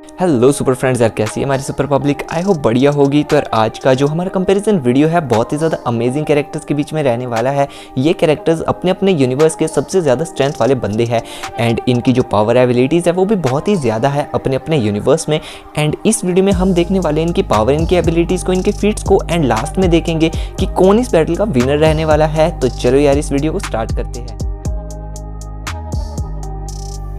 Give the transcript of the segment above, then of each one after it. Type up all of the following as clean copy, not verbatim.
Hello super friends यार, कैसी है हमारी सुपर पब्लिक। आई होप बढ़िया होगी। तो यार आज का जो हमारा कंपैरिजन वीडियो है बहुत ही ज़्यादा अमेजिंग कैरेक्टर्स के बीच में रहने वाला है। ये कैरेक्टर्स अपने अपने यूनिवर्स के सबसे ज़्यादा स्ट्रेंथ वाले बंदे हैं एंड इनकी जो पावर एबिलिटीज़ है वो भी बहुत ही ज़्यादा है अपने अपने यूनिवर्स में। एंड इस वीडियो में हम देखने वाले हैं इनकी पावर, इनकी एबिलिटीज़ को, इनके फीट्स को एंड लास्ट में देखेंगे कि कौन इस बैटल का विनर रहने वाला है। तो चलो यार इस वीडियो को स्टार्ट करते हैं।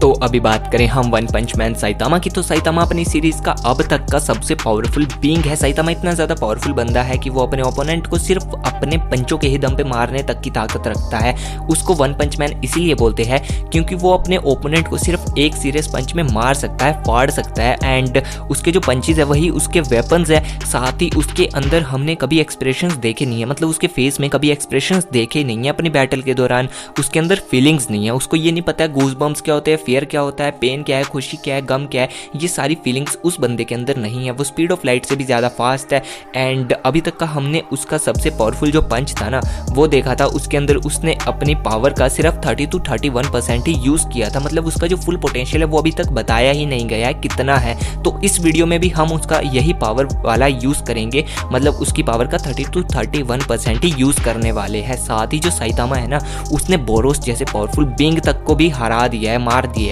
तो अभी बात करें हम वन पंच मैन साइतामा की, तो साइतामा अपनी सीरीज का अब तक का सबसे पावरफुल बीइंग है। साइतामा इतना ज़्यादा पावरफुल बंदा है कि वो अपने ओपोनेंट को सिर्फ अपने पंचों के ही दम पे मारने तक की ताकत रखता है। उसको वन पंच मैन इसीलिए बोलते हैं क्योंकि वो अपने ओपोनेंट को सिर्फ एक सीरियस पंच में मार सकता है, फाड़ सकता है एंड उसके जो पंचेज है वही उसके वेपन्स है। साथ ही उसके अंदर हमने कभी एक्सप्रेशंस देखे नहीं है, मतलब उसके फेस में कभी एक्सप्रेशंस देखे नहीं है अपनी बैटल के दौरान। उसके अंदर फीलिंग्स नहीं है, उसको ये नहीं पता है गूज बम्स क्या होते हैं, फियर क्या होता है, पेन क्या है, खुशी क्या है, गम क्या है। ये सारी फीलिंग्स उस बंदे के अंदर नहीं है। वो स्पीड ऑफ लाइट से भी ज़्यादा फास्ट है एंड अभी तक का हमने उसका सबसे पावरफुल जो पंच था ना वो देखा था। उसके अंदर उसने अपनी पावर का सिर्फ 30 to 31% ही यूज़ किया था, मतलब उसका जो फुल पोटेंशियल है वो अभी तक बताया ही नहीं गया है कितना है। तो इस वीडियो में भी हम उसका यही पावर वाला यूज़ करेंगे, मतलब उसकी पावर का 30 to 31% ही यूज़ करने वाले हैं। साथ ही जो साइतामा है ना उसने बोरोस जैसे पावरफुल बीइंग तक को भी हरा दिया है, मार दिया है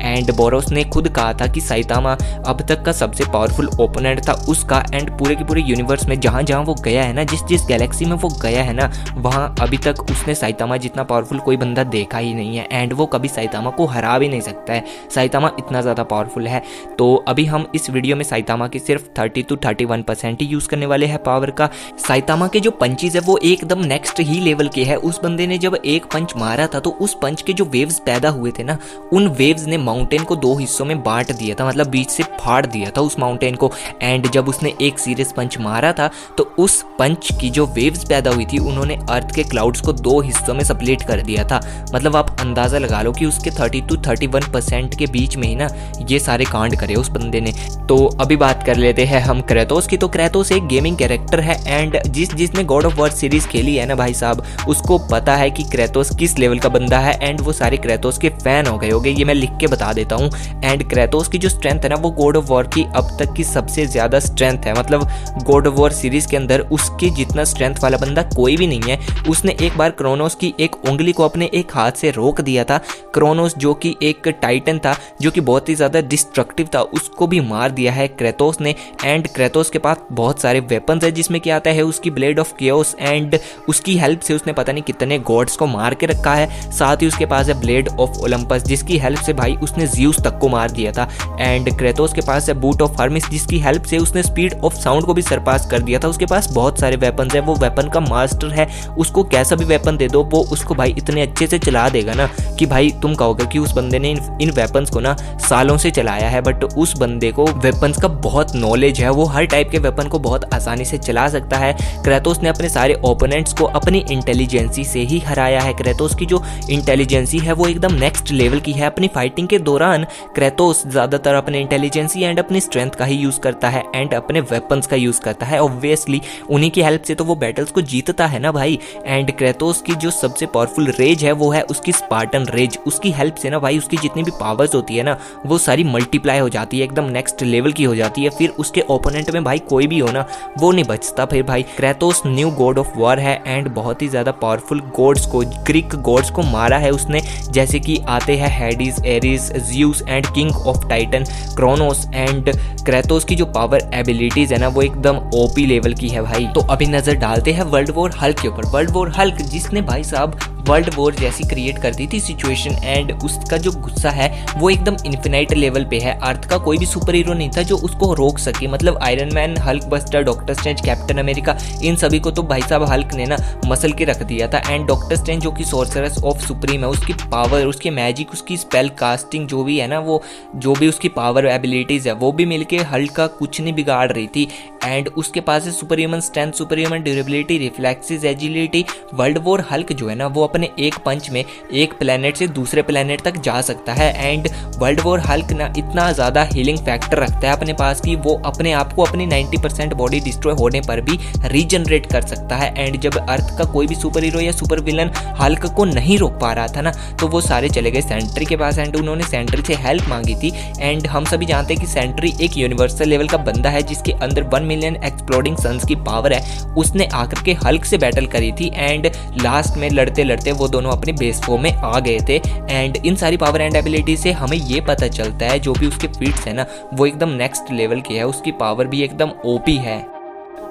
एंड बोरोस ने खुद कहा था कि साइतामा अब तक का सबसे पावरफुल ओपोनेंट था उसका। एंड पूरे के पूरे यूनिवर्स में जहाँ जहाँ वो गया है ना, जिस जिस गैलेक्सी में वो गया है ना, वहाँ अभी तक उसने साइतामा जितना पावरफुल कोई बंदा देखा ही नहीं है एंड वो कभी साइतामा को हरा भी नहीं सकता है। साइतामा इतना ज़्यादा पावरफुल है। तो अभी हम इस वीडियो में साइतामा की सिर्फ 30 to 31% ही यूज़ करने वाले हैं पावर का। साइतामा के जो पंचेज है वो एकदम नेक्स्ट ही लेवल के है। उस बंदे ने जब एक पंच मारा था तो उस पंच के जो वेव्स पैदा हुए थे ना, उन वेव्स ने माउंटेन को दो हिस्सों में बांट दिया था, मतलब बीच से फाड़ दिया था उस माउंटेन को। एंड जब उसने एक सीरियस पंच मारा था तो उस पंच की जो वेव्स पैदा हुई थी उन्होंने अर्थ के क्लाउड्स को दो हिस्सों में स्प्लिट कर दिया था। मतलब आप अंदाज़ा लगा लो कि उसके 30 to 31% के बीच में ही ना ये सारे कांड करे उस बंदे ने। तो अभी बात कर लेते हैं हम क्रेतोस की। तो क्रेतोस एक गेमिंग कैरेक्टर है एंड जिसने गॉड ऑफ वॉर सीरीज खेली है ना भाई साहब, उसको पता है कि क्रेतोस किस लेवल का बंदा है एंड वो सारे क्रेतोस के फैन हो गए होंगे, ये मैं लिख के बता देता हूँ। एंड क्रेतोस की जो स्ट्रेंथ है ना वो गॉड ऑफ वॉर की अब तक की सबसे ज़्यादा स्ट्रेंथ है, मतलब गॉड ऑफ वॉर सीरीज के अंदर उसके जितना स्ट्रेंथ वाला बंदा कोई भी नहीं है। उसने एक बार क्रोनोस की एक उंगली को अपने एक हाथ से रोक दिया था। क्रोनोस जो कि एक टाइटन था, जो कि बहुत ही ज़्यादा डिस्ट्रक्टिव था, उसको भी मार दिया है क्रेतोस ने। एंड क्रेतोस के पास बहुत सारे वेपन्स है जिसमें क्या आता है उसकी ब्लेड ऑफ केओस एंड उसकी हेल्प से उसने पता नहीं कितने गॉड्स को मार के रखा है। साथ ही उसके पास है ब्लेड ऑफ ओलंपस जिसकी हेल्प से भाई उसने ज़्यूस तक को मार दिया था। एंड क्रेतोस के पास है बूट ऑफ हर्मिस जिसकी हेल्प से उसने स्पीड ऑफ साउंड को भी सरपास कर दिया था। उसके पास बहुत सारे वेपन्स है, वो वेपन का मास्टर है। उसको कैसा भी वेपन दे दो वो उसको भाई इतने अच्छे से चला देगा ना कि भाई तुम कहोगे कि उस बंदे ने इन वेपन्स को ना सालों से चलाया है। बट उस बंदे को वेपन्स का बहुत नॉलेज है, वो हर टाइप के वेपन को बहुत आसानी से चला सकता है। क्रेतोस ने अपने सारे ओपोनेंट्स को अपनी इंटेलिजेंसी से ही हराया है। क्रेतोस की जो इंटेलिजेंसी है वो एकदम नेक्स्ट लेवल की है। अपनी फाइटिंग के दौरान क्रेतोस ज़्यादातर अपने इंटेलिजेंसी एंड अपनी स्ट्रेंथ का ही यूज़ करता है एंड अपने वेपन्स का यूज़ करता है। ऑब्वियसली उन्हीं की हेल्प से तो वो बैटल्स को जीतता है ना भाई। एंड क्रेतोस की जो सबसे पावरफुल रेज है वो है उसकी स्पार्टन रेज। उसकी हेल्प से ना भाई उसकी जितनी भी पावर्स होती है ना वो सारी मल्टीप्लाई हो जाती है, एकदम नेक्स्ट लेवल की हो जाती है। फिर उसके ओपोनेंट में भाई कोई भी हो ना वो नहीं बचता फिर भाई। Kratos new god of war है एंड बहुत ही ज़्यादा पावरफुल गॉड्स को, ग्रीक गॉड्स को मारा है उसने, जैसे कि आते हैं Hades, Ares, Zeus and king of Titan Kronos. And Kratos की जो पावर एबिलिटीज है ना वो एकदम ओपी लेवल की है भाई। तो अभी नजर डालते हैं वर्ल्ड वॉर हल्क के ऊपर। वर्ल्ड वॉर हल्क जिसने भाई साहब वर्ल्ड वॉर जैसी क्रिएट कर दी थी सिचुएशन एंड उसका जो गुस्सा है वो एकदम इन्फिनाइट लेवल पे है। अर्थ का कोई भी सुपर हीरो नहीं था जो उसको रोक सके, मतलब Iron Man, Hulk Buster, Doctor Strange, Captain America, इन सभी को तो भाई साहब हल्क ने ना मसल के रख दिया था। एंड डॉक्टर स्ट्रेंज जो कि सोर्सरस ऑफ सुप्रीम है, उसकी पावर, उसकी मैजिक, उसकी स्पेल कास्टिंग जो भी है ना, वो जो भी उसकी पावर एबिलिटीज है वो भी मिलके हल्क का कुछ नहीं बिगाड़ रही थी। एंड उसके पास है super human strength, super human durability, reflexes, agility. World war Hulk जो है ना वो अपने एक पंच में एक प्लेनेट से दूसरे प्लेनेट तक जा सकता है। एंड वर्ल्ड वॉर हल्क ना इतना ज़्यादा हीलिंग फैक्टर रखता है अपने पास कि वो अपने आप को अपनी 90% बॉडी डिस्ट्रॉय होने पर भी रीजनरेट कर सकता है। एंड जब अर्थ का कोई भी सुपर हीरो या सुपर विलन हल्क को नहीं रोक पा रहा था ना, तो वो सारे चले गए सेंट्री के पास एंड उन्होंने सेंट्री से हेल्प मांगी थी। एंड हम सभी जानते हैं कि सेंट्री एक यूनिवर्सल लेवल का बंदा है जिसके अंदर 1 मिलियन एक्सप्लोडिंग सन्स की पावर है। उसने आकर के हल्क से बैटल करी थी एंड लास्ट में लड़ते लड़ते वो दोनों अपनी बेस फॉर्म में आ गए थे। एंड इन सारी पावर एंड एबिलिटी से हमें ये पता चलता है जो भी उसके फीट्स है ना, वो एकदम नेक्स्ट लेवल के है, उसकी पावर भी एकदम ओपी है।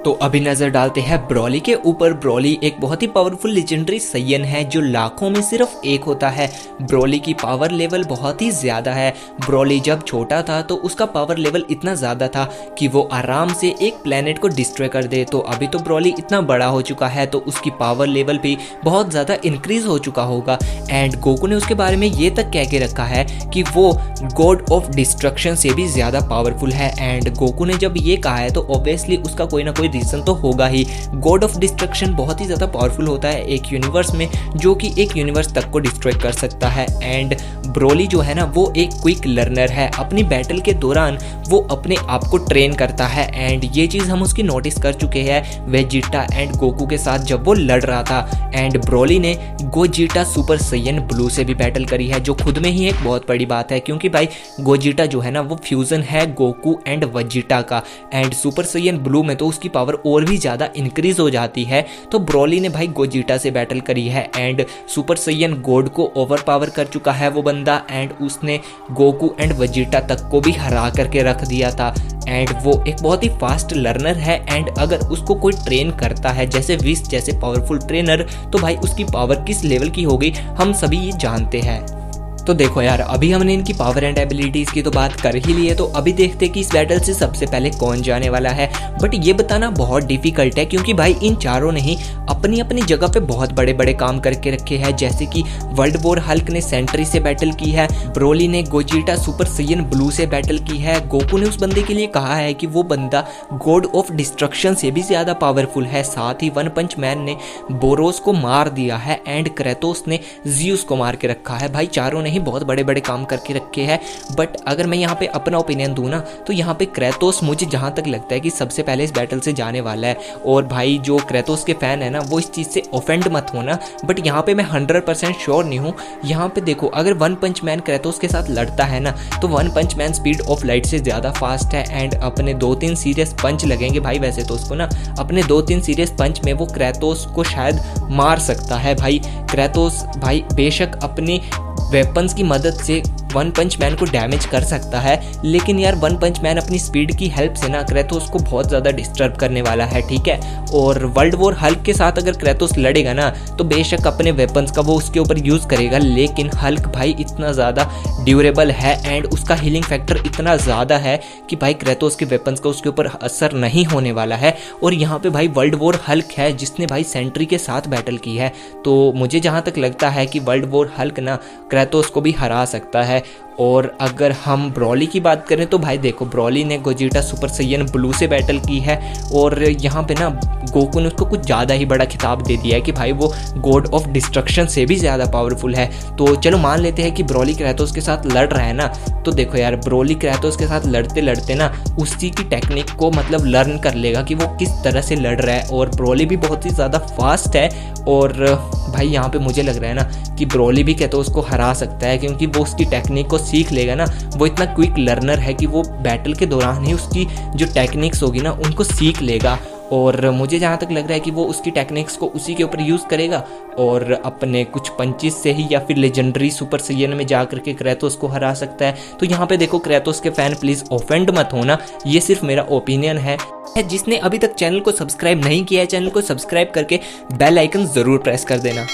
तो अभी नजर डालते हैं ब्रॉली के ऊपर। ब्रॉली एक बहुत ही पावरफुल लेजेंडरी सैयन है जो लाखों में सिर्फ एक होता है। ब्रॉली की पावर लेवल बहुत ही ज्यादा है। ब्रॉली जब छोटा था तो उसका पावर लेवल इतना ज्यादा था कि वो आराम से एक प्लेनेट को डिस्ट्रॉय कर दे। तो अभी तो ब्रॉली इतना बड़ा हो चुका है तो उसकी पावर लेवल भी बहुत ज्यादा इंक्रीज हो चुका होगा। एंड गोकू ने उसके बारे में ये तक कह के रखा है कि वो गॉड ऑफ डिस्ट्रक्शन से भी ज्यादा पावरफुल है। एंड गोकू ने जब ये कहा है तो ऑब्वियसली उसका कोई ना कोई रीजन तो होगा ही। गॉड ऑफ डिस्ट्रक्शन बहुत ही ज्यादा पावरफुल होता है एक यूनिवर्स में, जो कि एक यूनिवर्स तक को डिस्ट्रॉय कर सकता है। एंड ब्रोली जो है ना वो एक क्विक लर्नर है। अपनी बैटल के दौरान वो अपने आप को ट्रेन करता है एंड ये चीज हम उसकी नोटिस कर चुके हैं वेजिटा एंड गोकू के साथ जब वो लड़ रहा था। एंड ब्रोली ने गोजिटा सुपर सैयन ब्लू से भी बैटल करी है, जो खुद में ही एक बहुत बड़ी बात है क्योंकि भाई गोजिटा जो है ना वो फ्यूजन है गोकू एंड वेजिटा का। एंड सुपर सैयन ब्लू में तो उसकी पावर और भी ज्यादा इंक्रीज हो जाती है। तो ब्रोली ने भाई गोजिटा से बैटल करी है एंड सुपर सैयन गॉड को ओवर पावर कर चुका है वो बंदा। एंड उसने गोकू एंड वेजिटा तक को भी हरा करके रख दिया था। एंड वो एक बहुत ही फास्ट लर्नर है एंड अगर उसको कोई ट्रेन करता है जैसे विस जैसे पावरफुल ट्रेनर, तो भाई उसकी पावर किस लेवल की होगी हम सभी ये जानते हैं। तो देखो यार, अभी हमने इनकी पावर एंड एबिलिटीज की तो बात कर ही ली है, तो अभी देखते हैं कि इस बैटल से सबसे पहले कौन जाने वाला है। बट ये बताना बहुत डिफिकल्ट है क्योंकि भाई इन चारों ने ही अपनी अपनी जगह पे बहुत बड़े बड़े काम करके रखे हैं। जैसे कि वर्ल्ड वॉर हल्क ने सेंट्री से बैटल की है, ब्रोली ने गोजिटा सुपर सैयन ब्लू से बैटल की है, गोकू ने उस बंदे के लिए कहा है कि वो बंदा गॉड ऑफ डिस्ट्रक्शन से भी ज्यादा पावरफुल है। साथ ही वन पंच मैन ने बोरोस को मार दिया है एंड क्रेतोस ने जियूस को मार के रखा है। भाई चारों ने ही बहुत बड़े बड़े काम करके रखे हैं। बट अगर मैं यहाँ पे अपना ओपिनियन दूं ना, तो यहाँ पे क्रेतोस मुझे जहां तक लगता है कि सबसे पहले इस बैटल से जाने वाला है। और भाई जो क्रेतोस के फैन है ना, वो इस चीज से ऑफेंड मत होना, बट यहाँ पे मैं 100% श्योर नहीं हूँ। यहाँ पे देखो, अगर वन पंच मैन क्रेतोस के साथ लड़ता है ना, तो one punch man speed of light से ज्यादा फास्ट है एंड अपने 2-3 सीरियस पंच लगेंगे भाई वैसे तो उसको ना, अपने 2-3 सीरियस पंच में वो क्रेतोस को शायद मार सकता है। भाई क्रेतोस भाई बेशक अपनी वेपन्स की मदद से वन पंच मैन को डैमेज कर सकता है, लेकिन यार वन पंच मैन अपनी स्पीड की हेल्प से ना क्रेतोस को बहुत ज़्यादा डिस्टर्ब करने वाला है, ठीक है। और वर्ल्ड वॉर हल्क के साथ अगर क्रेतोस लड़ेगा ना, तो बेशक अपने वेपन्स का वो उसके ऊपर यूज़ करेगा, लेकिन हल्क भाई इतना ज़्यादा ड्यूरेबल है एंड उसका हीलिंग फैक्टर इतना ज़्यादा है कि भाई क्रेतोस के वेपन्स का उसके ऊपर असर नहीं होने वाला है। और यहाँ पे भाई वर्ल्ड वॉर हल्क है जिसने भाई सेंट्री के साथ बैटल की है, तो मुझे जहाँ तक लगता है कि वर्ल्ड वॉर हल्क ना क्रेतोस को भी हरा सकता है। और अगर हम ब्रोली की बात करें तो भाई देखो, ब्रोली ने गोजिटा सुपर सैयन ब्लू से बैटल की है और यहाँ पे ना गोकू ने उसको कुछ ज़्यादा ही बड़ा खिताब दे दिया है कि भाई वो गॉड ऑफ डिस्ट्रक्शन से भी ज़्यादा पावरफुल है। तो चलो मान लेते हैं कि ब्रोली क्रेतोस के साथ लड़ रहा है ना, तो देखो यार, ब्रोली क्रेतोस के साथ लड़ते लड़ते ना उसी की टेक्निक को मतलब लर्न कर लेगा कि वो किस तरह से लड़ रहा है। और ब्रोली भी बहुत ही ज़्यादा फास्ट है और भाई यहाँ पे मुझे लग रहा है ना कि ब्रोली भी क्रेतोस को हरा सकता है, क्योंकि वो उसकी टेक्निक को सीख लेगा ना। वो इतना क्विक लर्नर है कि वो बैटल के दौरान ही उसकी जो टेक्निक्स होगी ना उनको सीख लेगा। और मुझे जहाँ तक लग रहा है कि वो उसकी टेक्निक्स को उसी के ऊपर यूज़ करेगा और अपने कुछ पंचिस से ही या फिर लेजेंडरी सुपर सैयन में जा करके क्रेतोस को हरा सकता है। तो यहाँ पे देखो, क्रेतोस के फैन प्लीज़ ऑफेंड मत होना, ये सिर्फ मेरा ओपिनियन है। जिसने अभी तक चैनल को सब्सक्राइब नहीं किया है, चैनल को सब्सक्राइब करके बेल आइकन ज़रूर प्रेस कर देना।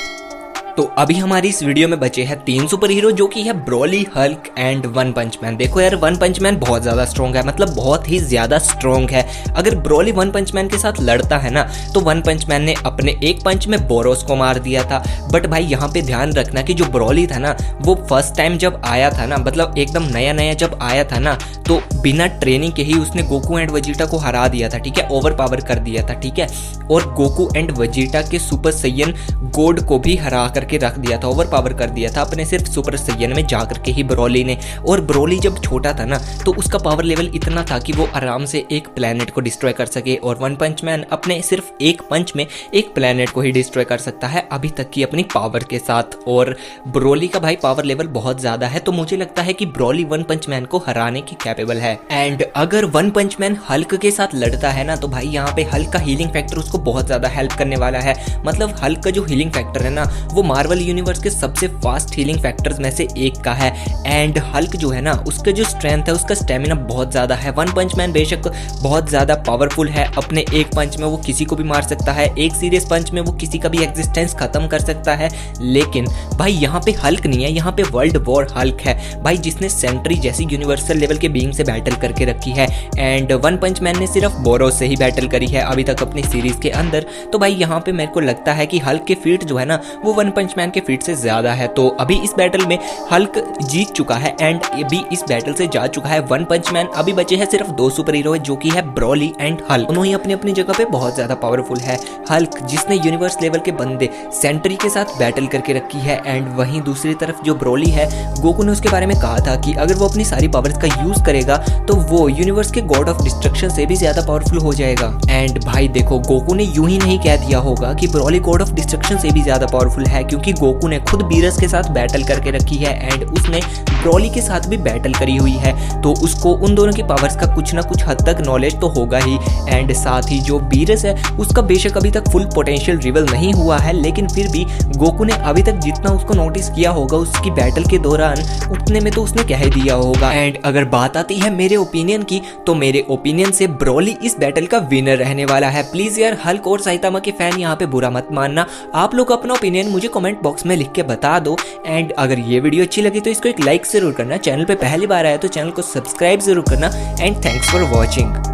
तो अभी हमारी इस वीडियो में बचे हैं 3 सुपर हीरो, जो कि है Broly, Hulk and one punch man. देखो यार, वन पंच मैन बहुत ज़्यादा स्ट्रॉन्ग है, मतलब बहुत ही ज़्यादा स्ट्रॉन्ग है। अगर ब्रोली वन पंच मैन के साथ लड़ता है ना, तो वन पंच मैन ने अपने एक पंच में बोरोस को मार दिया था। बट भाई यहाँ पे ध्यान रखना कि जो ब्रोली था ना, वो फर्स्ट टाइम जब आया था ना, मतलब एकदम नया नया जब आया था ना, तो बिना ट्रेनिंग के ही उसने गोकू एंड वेजिटा को हरा दिया था, ठीक है, ओवर पावर कर दिया था, ठीक है। और गोकू एंड वेजिटा के सुपर सैयन गॉड को भी हरा करके रख दिया था, ओवर पावर कर दिया था अपने सिर्फ सुपर सैयन में जा करके ही ब्रोली ने। और ब्रोली जब छोटा था ना तो उसका पावर लेवल इतना था कि वो आराम से एक प्लेनेट को डिस्ट्रॉय कर सके, और वन पंच मैन अपने सिर्फ एक पंच में एक प्लेनेट को ही डिस्ट्रॉय कर सकता है अभी तक की अपनी पावर के साथ। और ब्रोली का भाई पावर लेवल बहुत ज्यादा है, तो मुझे लगता है कि ब्रोली वन पंच मैन को हराने की कैपेबल है। एंड अगर वन पंच मैन हल्क के साथ लड़ता है ना तो भाई यहाँ पे हल्क का हीलिंग फैक्टर उसको बहुत ज्यादा हेल्प करने वाला है। मतलब हल्क का जो हीलिंग फैक्टर है ना वो मार्वल यूनिवर्स के सबसे फास्ट हीलिंग फैक्टर्स में से एक का है। एंड हल्क जो है ना उसका जो स्ट्रेंथ है, उसका स्टेमिना बहुत ज्यादा है। वन पंच मैन बेशक बहुत ज्यादा पावरफुल है, अपने एक पंच में वो किसी को भी मार सकता है, एक सीरियस पंच में वो किसी का भी एग्जिस्टेंस खत्म कर सकता है। लेकिन भाई यहाँ पे हल्क नहीं है, यहाँ पे वर्ल्ड वॉर हल्क है भाई, जिसने सेंट्री जैसी यूनिवर्सल लेवल के बीइंग से बैटल करके रखी है। एंड वन पंच मैन ने सिर्फ बोरोस से ही बैटल करी है अभी तक अपनी सीरीज के अंदर। तो भाई यहाँ पे मेरे को लगता है कि हल्क के फीट जो है ना वो वन पंच मैन के फीट से ज्यादा है। तो अभी इस बैटल में हल्क जीत चुका है एंड अभी इस बैटल से जा चुका है वन पंच मैन। अभी बचे हैं सिर्फ दो सुपर हीरो जो कि है ब्रोली एंड हल्क। दोनों ही अपनी अपनी जगह पे बहुत ज्यादा पावरफुल है। हल्क जिसने यूनिवर्स लेवल के बंदे सेंट्री के साथ बैटल करके रखी है, एंड वहीं दूसरी तरफ जो ब्रोली है गोकू ने उसके बारे में कहा था कि अगर वो अपनी सारी पावर्स का यूज करेगा तो वो यूनिवर्स के गॉड ऑफ डिस्ट्रक्शन से भी ज्यादा पावरफुल हो जाएगा। एंड भाई देखो गोकू ने यूं ही नहीं कह दिया होगा कि ब्रोली गॉड ऑफ डिस्ट्रक्शन से भी ज्यादा पावरफुल है, क्योंकि गोकू ने खुद बीरस के साथ बैटल करके रखी है एंड उसने ब्रोली के साथ भी बैटल करी हुई है, तो उसको उन दोनों की पावर्स का कुछ ना कुछ हद तक नॉलेज तो होगा ही। एंड साथ ही जो बीरस है उसका बेशक अभी तक फुल पोटेंशियल रिवील नहीं हुआ है, लेकिन फिर भी गोकू ने अभी तक जितना उसको नोटिस किया होगा उसकी बैटल के दौरान उतने में तो उसने कह दिया होगा। एंड अगर बात आती है मेरे ओपिनियन की, तो मेरे ओपिनियन से ब्रोली इस बैटल का विनर रहने वाला है। प्लीज यार हल्क और साइतामा के फैन यहाँ पे बुरा मत मानना, आप लोग अपना ओपिनियन मुझे कमेंट बॉक्स में लिख के बता दो। एंड अगर ये वीडियो अच्छी लगी तो इसको एक लाइक जरूर करना, चैनल पे पहली बार आया तो चैनल को सब्सक्राइब जरूर करना। And thanks for watching.